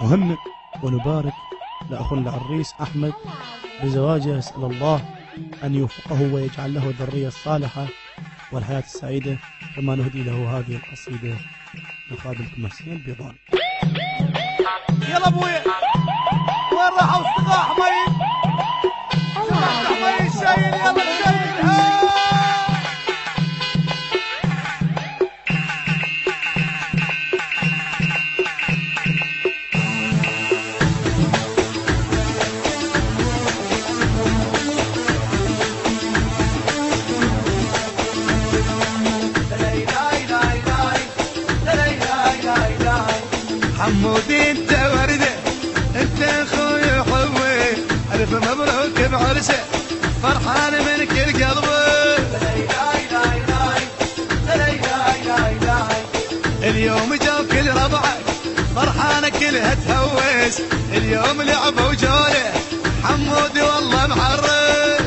نهنئ ونبارك لأخونا العريس أحمد بزواجه. أسأل الله أن يوفقه ويجعل له الذرية الصالحة والحياة السعيدة. كما نهدي له هذه القصيدة من خادمكم حسين البيضاني. يلا ابويا وين راحوا اصدقاء حميد؟ سمعت حميد شايل يلا شايلها. حمودي انت ورده انت اخوي وحبي الف مبروك بعرسه فرحان من كل قلبي. اليوم جاو كل ربعك فرحانه كلها تهوس اليوم لعبه وجوله حمودي والله محرس.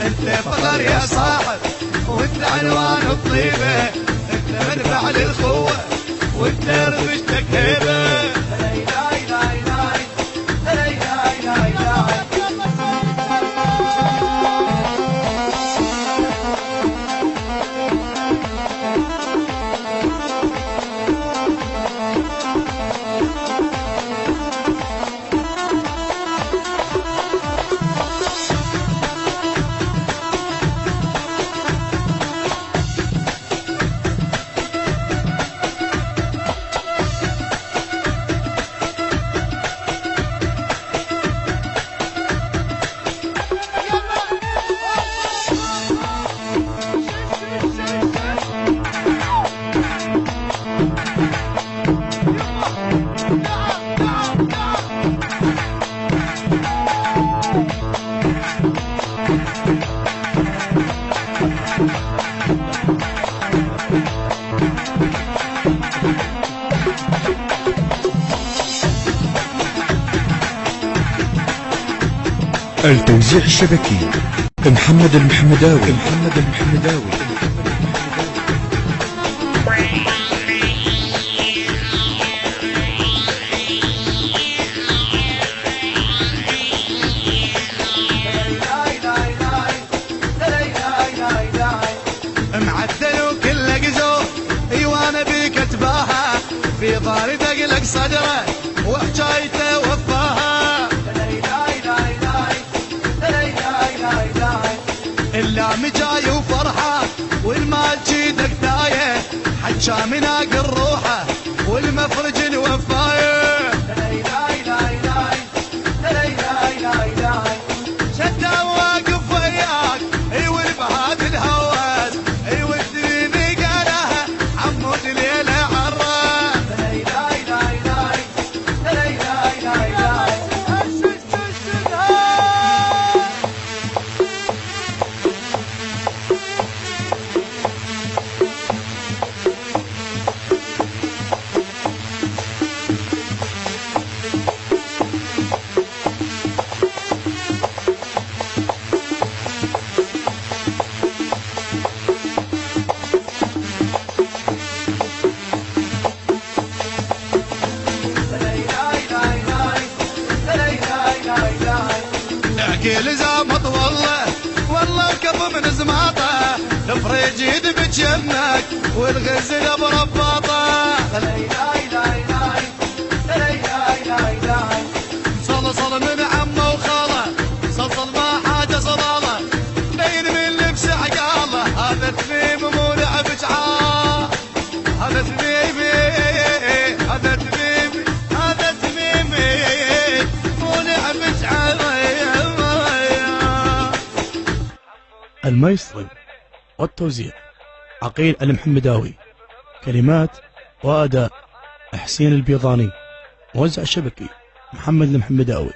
انت فخر يا صاحب وانت عنوان الطيبه منفع للخوة وانت رفشتك هيبة. التوزيع الشبكي محمد المحمداوي. معدل وكل قزور ايوانا بيك اتباها في ضاري دقلق صدره وحجايته وفاها. اللام جاي وفرحه والمال جيدك دايه حجا مناقل روحه والمفرج الوفايه. شتا واقف وياك اي والبهاد الهواز اي والدريبي قالها عمود ليله عراس. احكي لزامط والله كف من زماطه الفريج يد بجنك والغزل برباطه. صل من عمه وخاله صل ما حاجه صلاله بين من لبس عقاله هذا تميم مو لعب جعال هذا تميمي هذا تميمي هذا تميمي مو لعب جعال. المايسترو والتوزيع عقيل المحمداوي. كلمات وأداء حسين البيضاني. موزع الشبكي محمد المحمداوي.